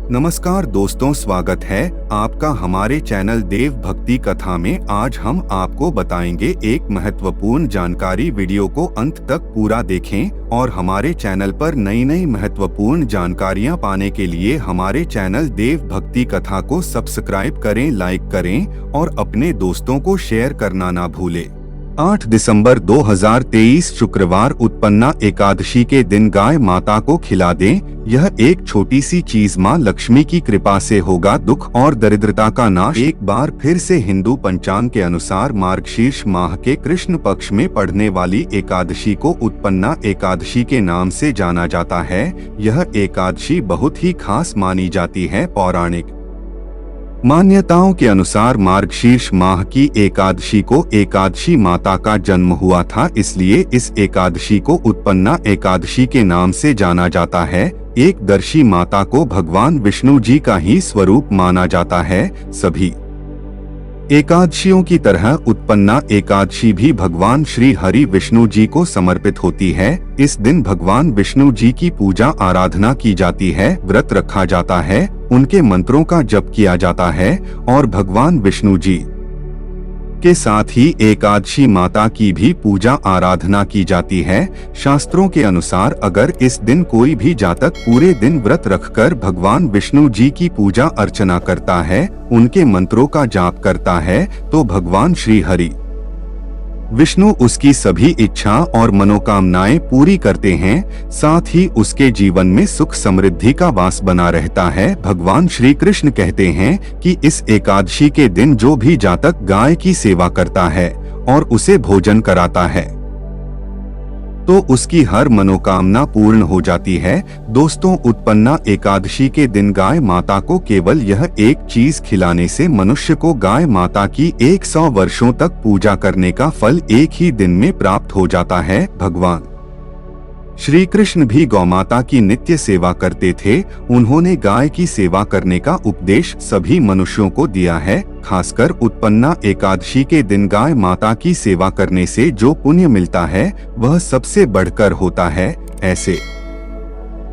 नमस्कार दोस्तों, स्वागत है आपका हमारे चैनल देव भक्ति कथा में। आज हम आपको बताएंगे एक महत्वपूर्ण जानकारी। वीडियो को अंत तक पूरा देखें और हमारे चैनल पर नई नई महत्वपूर्ण जानकारियां पाने के लिए हमारे चैनल देव भक्ति कथा को सब्सक्राइब करें, लाइक करें और अपने दोस्तों को शेयर करना ना भूलें। 8 दिसंबर 2023 शुक्रवार उत्पन्ना एकादशी के दिन गाय माता को खिला दें। यह एक छोटी सी चीज मां लक्ष्मी की कृपा से होगा दुख और दरिद्रता का नाश। एक बार फिर से हिंदू पंचांग के अनुसार मार्गशीर्ष माह के कृष्ण पक्ष में पड़ने वाली एकादशी को उत्पन्ना एकादशी के नाम से जाना जाता है। यह एकादशी बहुत ही खास मानी जाती है। पौराणिक मान्यताओं के अनुसार मार्गशीर्ष माह की एकादशी को एकादशी माता का जन्म हुआ था, इसलिए इस एकादशी को उत्पन्ना एकादशी के नाम से जाना जाता है। एकदर्शी माता को भगवान विष्णु जी का ही स्वरूप माना जाता है। सभी एकादशियों की तरह उत्पन्ना एकादशी भी भगवान श्री हरि विष्णु जी को समर्पित होती है। इस दिन भगवान विष्णु जी की पूजा आराधना की जाती है, व्रत रखा जाता है, उनके मंत्रों का जप किया जाता है और भगवान विष्णु जी के साथ ही एकादशी माता की भी पूजा आराधना की जाती है। शास्त्रों के अनुसार अगर इस दिन कोई भी जातक पूरे दिन व्रत रखकर भगवान विष्णु जी की पूजा अर्चना करता है, उनके मंत्रों का जाप करता है, तो भगवान श्री हरि विष्णु उसकी सभी इच्छा और मनोकामनाएं पूरी करते हैं। साथ ही उसके जीवन में सुख समृद्धि का वास बना रहता है। भगवान श्री कृष्ण कहते हैं कि इस एकादशी के दिन जो भी जातक गाय की सेवा करता है और उसे भोजन कराता है तो उसकी हर मनोकामना पूर्ण हो जाती है। दोस्तों, उत्पन्ना एकादशी के दिन गाय माता को केवल यह एक चीज खिलाने से मनुष्य को गाय माता की 100 वर्षों तक पूजा करने का फल एक ही दिन में प्राप्त हो जाता है। भगवान श्री कृष्ण भी गौमाता की नित्य सेवा करते थे। उन्होंने गाय की सेवा करने का उपदेश सभी मनुष्यों को दिया है। खासकर उत्पन्ना एकादशी के दिन गाय माता की सेवा करने से जो पुण्य मिलता है वह सबसे बढ़कर होता है। ऐसे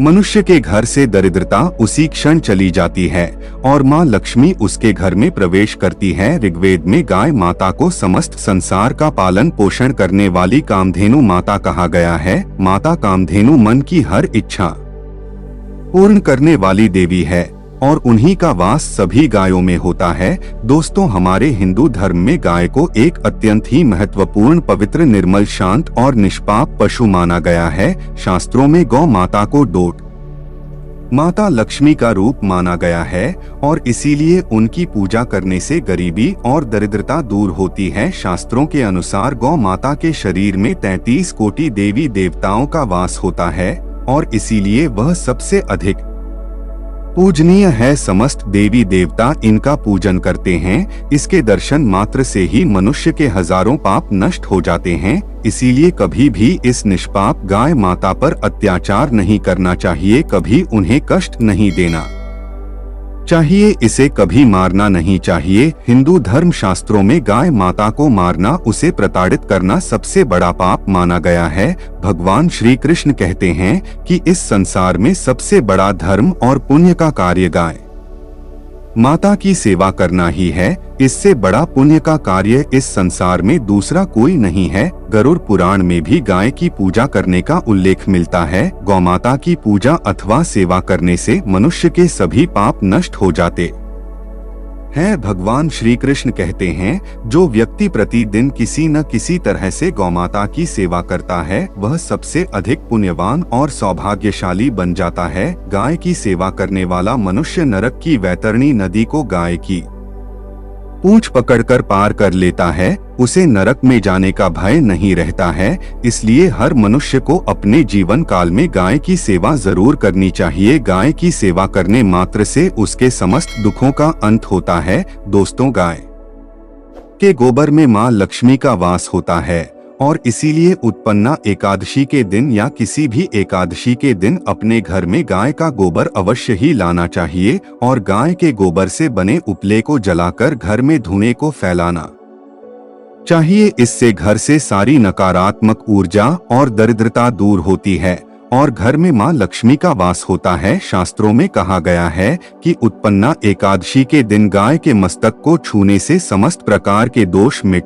मनुष्य के घर से दरिद्रता उसी क्षण चली जाती है और मां लक्ष्मी उसके घर में प्रवेश करती है। ऋग्वेद में गाय माता को समस्त संसार का पालन पोषण करने वाली कामधेनु माता कहा गया है। माता कामधेनु मन की हर इच्छा पूर्ण करने वाली देवी है और उन्हीं का वास सभी गायों में होता है। दोस्तों, हमारे हिंदू धर्म में गाय को एक अत्यंत ही महत्वपूर्ण, पवित्र, निर्मल, शांत और निष्पाप पशु माना गया है। शास्त्रों में गौ माता को डोट माता लक्ष्मी का रूप माना गया है और इसीलिए उनकी पूजा करने से गरीबी और दरिद्रता दूर होती है। शास्त्रों के अनुसार गौ माता के शरीर में 33 कोटि देवी देवताओं का वास होता है और इसीलिए वह सबसे अधिक पूजनीय है। समस्त देवी देवता इनका पूजन करते हैं। इसके दर्शन मात्र से ही मनुष्य के हजारों पाप नष्ट हो जाते हैं। इसीलिए कभी भी इस निष्पाप गाय माता पर अत्याचार नहीं करना चाहिए, कभी उन्हें कष्ट नहीं देना चाहिए, इसे कभी मारना नहीं चाहिए। हिंदू धर्म शास्त्रों में गाय माता को मारना, उसे प्रताड़ित करना सबसे बड़ा पाप माना गया है। भगवान श्री कृष्ण कहते हैं कि इस संसार में सबसे बड़ा धर्म और पुण्य का कार्य गाय माता की सेवा करना ही है। इससे बड़ा पुण्य का कार्य इस संसार में दूसरा कोई नहीं है। गरुड़ पुराण में भी गाय की पूजा करने का उल्लेख मिलता है। गौमाता की पूजा अथवा सेवा करने से मनुष्य के सभी पाप नष्ट हो जाते हैं। भगवान श्री कृष्ण कहते हैं, जो व्यक्ति प्रतिदिन किसी न किसी तरह से गौमाता की सेवा करता है वह सबसे अधिक पुण्यवान और सौभाग्यशाली बन जाता है। गाय की सेवा करने वाला मनुष्य नरक की वैतरणी नदी को गाय की पूंछ पकड़कर पार कर लेता है, उसे नरक में जाने का भय नहीं रहता है। इसलिए हर मनुष्य को अपने जीवन काल में गाय की सेवा जरूर करनी चाहिए। गाय की सेवा करने मात्र से उसके समस्त दुखों का अंत होता है। दोस्तों, गाय के गोबर में मां लक्ष्मी का वास होता है और इसीलिए उत्पन्ना एकादशी के दिन या किसी भी एकादशी के दिन अपने घर में गाय का गोबर अवश्य ही लाना चाहिए और गाय के गोबर से बने उपले को जलाकर घर में धुएं को फैलाना चाहिए। इससे घर से सारी नकारात्मक ऊर्जा और दरिद्रता दूर होती है और घर में माँ लक्ष्मी का वास होता है। शास्त्रों में कहा गया है कि उत्पन्ना एकादशी के दिन गाय के मस्तक को छूने से समस्त प्रकार के दोष मिट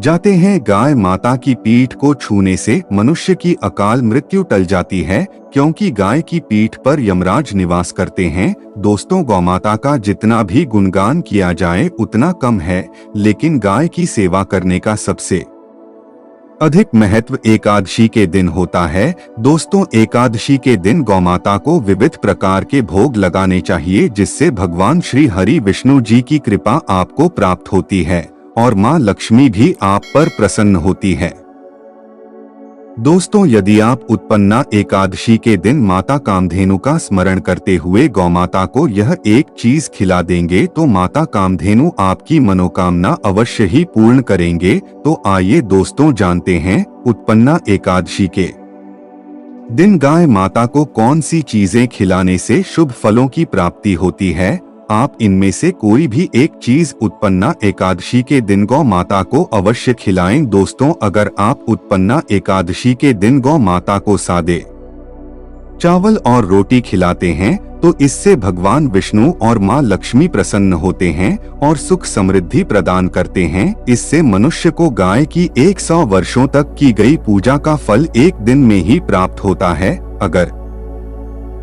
जाते हैं। गाय माता की पीठ को छूने से मनुष्य की अकाल मृत्यु टल जाती है, क्योंकि गाय की पीठ पर यमराज निवास करते हैं। दोस्तों, गौमाता का जितना भी गुणगान किया जाए उतना कम है, लेकिन गाय की सेवा करने का सबसे अधिक महत्व एकादशी के दिन होता है। दोस्तों, एकादशी के दिन गौमाता को विविध प्रकार के भोग लगाने चाहिए, जिससे भगवान श्री हरि विष्णु जी की कृपा आपको प्राप्त होती है और माँ लक्ष्मी भी आप पर प्रसन्न होती है। दोस्तों, यदि आप उत्पन्ना एकादशी के दिन माता कामधेनु का स्मरण करते हुए गौमाता को यह एक चीज खिला देंगे तो माता कामधेनु आपकी मनोकामना अवश्य ही पूर्ण करेंगे। तो आइए दोस्तों, जानते हैं उत्पन्ना एकादशी के दिन गाय माता को कौन सी चीजें खिलाने से शुभ फलों की प्राप्ति होती है। आप इनमें से कोई भी एक चीज उत्पन्ना एकादशी के दिन गौ माता को अवश्य खिलाएं। दोस्तों, अगर आप उत्पन्ना एकादशी के दिन गौ माता को सादे चावल और रोटी खिलाते हैं तो इससे भगवान विष्णु और माँ लक्ष्मी प्रसन्न होते हैं और सुख समृद्धि प्रदान करते हैं। इससे मनुष्य को गाय की 100 वर्षों तक की गई पूजा का फल एक दिन में ही प्राप्त होता है। अगर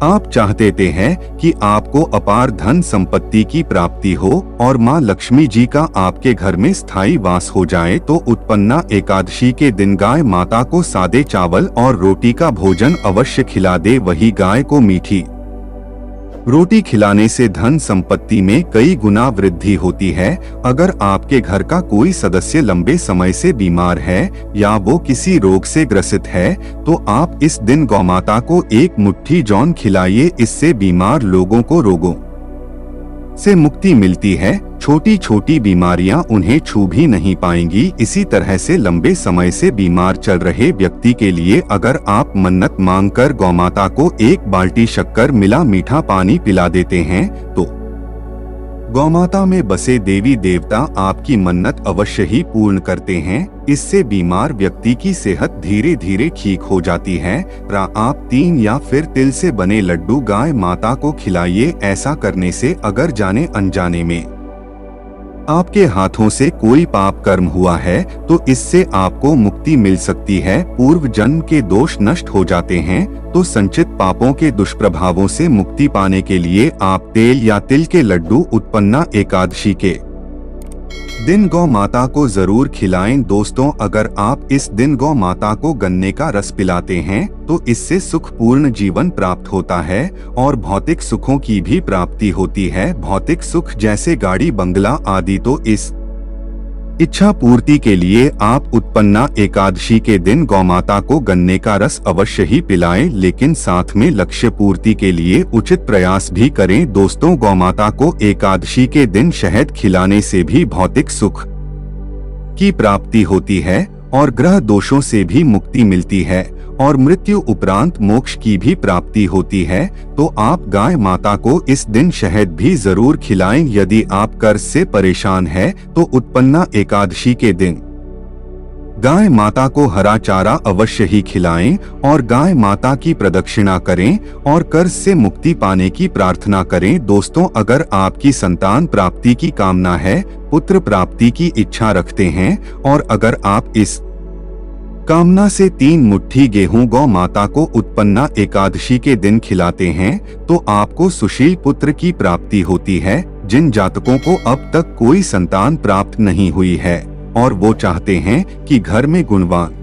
आप चाहते हैं कि आपको अपार धन संपत्ति की प्राप्ति हो और माँ लक्ष्मी जी का आपके घर में स्थायी वास हो जाए तो उत्पन्ना एकादशी के दिन गाय माता को सादे चावल और रोटी का भोजन अवश्य खिला दे। वही गाय को मीठी रोटी खिलाने से धन संपत्ति में कई गुना वृद्धि होती है। अगर आपके घर का कोई सदस्य लंबे समय से बीमार है या वो किसी रोग से ग्रसित है तो आप इस दिन गौमाता को एक मुट्ठी जौन खिलाइए। इससे बीमार लोगों को रोगों से मुक्ति मिलती है। छोटी छोटी बीमारियां उन्हें छू भी नहीं पाएंगी। इसी तरह से लंबे समय से बीमार चल रहे व्यक्ति के लिए अगर आप मन्नत मांगकर गौमाता को 1 बाल्टी शक्कर मिला मीठा पानी पिला देते हैं तो गौमाता में बसे देवी देवता आपकी मन्नत अवश्य ही पूर्ण करते हैं। इससे बीमार व्यक्ति की सेहत धीरे धीरे ठीक हो जाती है। आप 3 या फिर तिल से बने लड्डू गाय माता को खिलाइए। ऐसा करने से अगर जाने अनजाने में आपके हाथों से कोई पाप कर्म हुआ है तो इससे आपको मुक्ति मिल सकती है। पूर्व जन्म के दोष नष्ट हो जाते हैं तो संचित पापों के दुष्प्रभावों से मुक्ति पाने के लिए आप तेल या तिल के लड्डू उत्पन्ना एकादशी के दिन गौ माता को जरूर खिलाएं। दोस्तों, अगर आप इस दिन गौ माता को गन्ने का रस पिलाते हैं तो इससे सुखपूर्ण जीवन प्राप्त होता है और भौतिक सुखों की भी प्राप्ति होती है। भौतिक सुख जैसे गाड़ी बंगला आदि तो इस इच्छा पूर्ति के लिए आप उत्पन्ना एकादशी के दिन गौमाता को गन्ने का रस अवश्य ही पिलाएं, लेकिन साथ में लक्ष्य पूर्ति के लिए उचित प्रयास भी करें। दोस्तों, गौमाता को एकादशी के दिन शहद खिलाने से भी भौतिक सुख की प्राप्ति होती है और ग्रह दोषों से भी मुक्ति मिलती है और मृत्यु उपरांत मोक्ष की भी प्राप्ति होती है। तो आप गाय माता को इस दिन शहद भी जरूर खिलाएं। यदि आप कर्ज से परेशान हैं तो उत्पन्ना एकादशी के दिन गाय माता को हरा चारा अवश्य ही खिलाएं और गाय माता की प्रदक्षिणा करें और कर्ज से मुक्ति पाने की प्रार्थना करें। दोस्तों, अगर आपकी संतान प्राप्ति की कामना है, पुत्र प्राप्ति की इच्छा रखते हैं और अगर आप इस कामना से 3 मुट्ठी गेहूं गौ माता को उत्पन्ना एकादशी के दिन खिलाते हैं तो आपको सुशील पुत्र की प्राप्ति होती है। जिन जातकों को अब तक कोई संतान प्राप्त नहीं हुई है और वो चाहते हैं कि घर में गुणवान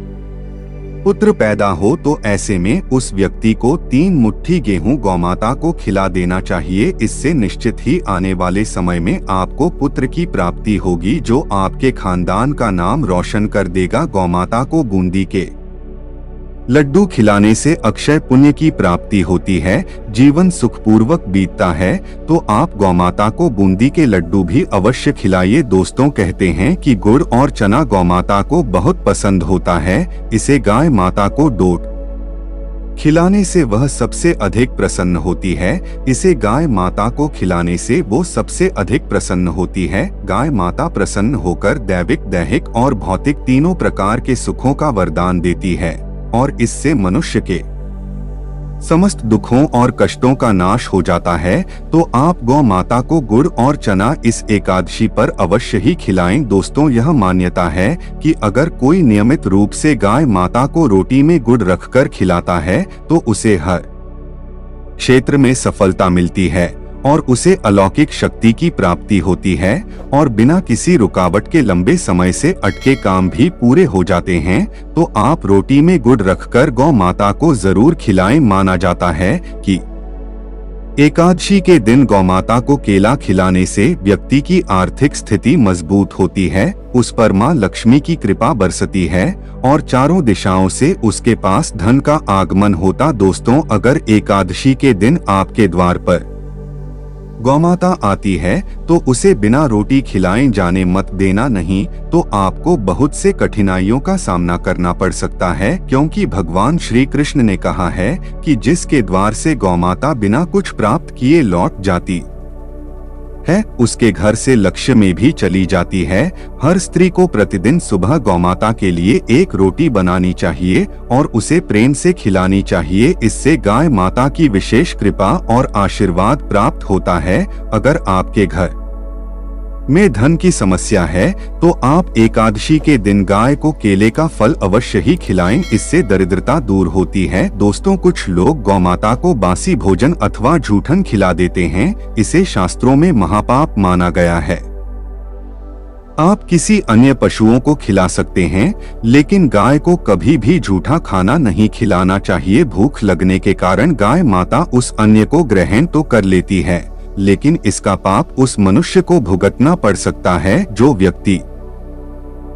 पुत्र पैदा हो तो ऐसे में उस व्यक्ति को 3 मुट्ठी गेहूं गौमाता को खिला देना चाहिए। इससे निश्चित ही आने वाले समय में आपको पुत्र की प्राप्ति होगी जो आपके खानदान का नाम रोशन कर देगा। गौमाता को बूंदी के लड्डू खिलाने से अक्षय पुण्य की प्राप्ति होती है, जीवन सुखपूर्वक बीतता है। तो आप गौमाता को बूंदी के लड्डू भी अवश्य खिलाइए। दोस्तों, कहते हैं कि गुड़ और चना गौमाता को बहुत पसंद होता है। इसे गाय माता को डोट खिलाने से वह सबसे अधिक प्रसन्न होती है। इसे गाय माता को खिलाने से वो सबसे अधिक प्रसन्न होती है। गाय माता प्रसन्न होकर दैविक, दैहिक और भौतिक तीनों प्रकार के सुखों का वरदान देती है और इससे मनुष्य के समस्त दुखों और कष्टों का नाश हो जाता है। तो आप गौ माता को गुड़ और चना इस एकादशी पर अवश्य ही खिलाएं। दोस्तों, यह मान्यता है कि अगर कोई नियमित रूप से गाय माता को रोटी में गुड़ रखकर खिलाता है तो उसे हर क्षेत्र में सफलता मिलती है और उसे अलौकिक शक्ति की प्राप्ति होती है और बिना किसी रुकावट के लंबे समय से अटके काम भी पूरे हो जाते हैं। तो आप रोटी में गुड़ रखकर गौ माता को जरूर खिलाएं। माना जाता है कि एकादशी के दिन गौ माता को केला खिलाने से व्यक्ति की आर्थिक स्थिति मजबूत होती है, उस पर मां लक्ष्मी की कृपा बरसती है और चारों दिशाओं से उसके पास धन का आगमन होता। दोस्तों, अगर एकादशी के दिन आपके द्वार पर गौमाता आती है तो उसे बिना रोटी खिलाए जाने मत देना, नहीं तो आपको बहुत से कठिनाइयों का सामना करना पड़ सकता है, क्योंकि भगवान श्री कृष्ण ने कहा है कि जिसके द्वार से गौमाता बिना कुछ प्राप्त किए लौट जाती है उसके घर से लक्ष्य में भी चली जाती है। हर स्त्री को प्रतिदिन सुबह गौमाता के लिए एक रोटी बनानी चाहिए और उसे प्रेम से खिलानी चाहिए। इससे गाय माता की विशेष कृपा और आशीर्वाद प्राप्त होता है। अगर आपके घर में धन की समस्या है तो आप एकादशी के दिन गाय को केले का फल अवश्य ही खिलाएं, इससे दरिद्रता दूर होती है। दोस्तों, कुछ लोग गौमाता को बासी भोजन अथवा जूठन खिला देते हैं, इसे शास्त्रों में महापाप माना गया है। आप किसी अन्य पशुओं को खिला सकते हैं, लेकिन गाय को कभी भी झूठा खाना नहीं खिलाना चाहिए। भूख लगने के कारण गाय माता उस अन्य को ग्रहण तो कर लेती है, लेकिन इसका पाप उस मनुष्य को भुगतना पड़ सकता है जो व्यक्ति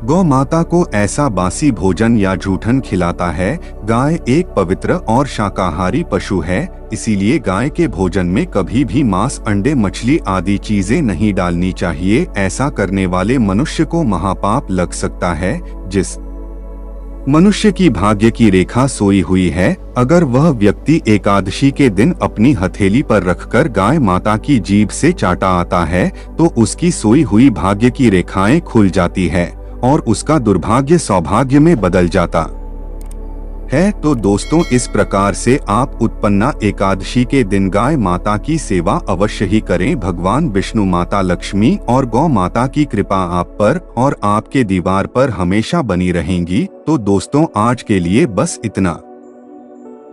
गौ माता को ऐसा बासी भोजन या जूठन खिलाता है। गाय एक पवित्र और शाकाहारी पशु है, इसीलिए गाय के भोजन में कभी भी मांस, अंडे, मछली आदि चीजें नहीं डालनी चाहिए। ऐसा करने वाले मनुष्य को महापाप लग सकता है। जिस मनुष्य की भाग्य की रेखा सोई हुई है, अगर वह व्यक्ति एकादशी के दिन अपनी हथेली पर रखकर गाय माता की जीभ से चाटा आता है तो उसकी सोई हुई भाग्य की रेखाएं खुल जाती है और उसका दुर्भाग्य सौभाग्य में बदल जाता है। तो दोस्तों, इस प्रकार से आप उत्पन्ना एकादशी के दिन गाय माता की सेवा अवश्य ही करें। भगवान विष्णु, माता लक्ष्मी और गौ माता की कृपा आप पर और आपके दीवार पर हमेशा बनी रहेंगी। तो दोस्तों, आज के लिए बस इतना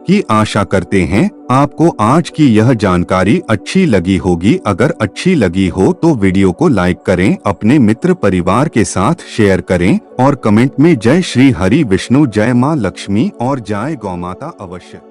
ही आशा करते हैं आपको आज की यह जानकारी अच्छी लगी होगी। अगर अच्छी लगी हो तो वीडियो को लाइक करें, अपने मित्र परिवार के साथ शेयर करें और कमेंट में जय श्री हरि विष्णु, जय मां लक्ष्मी और जय गौ माता अवश्य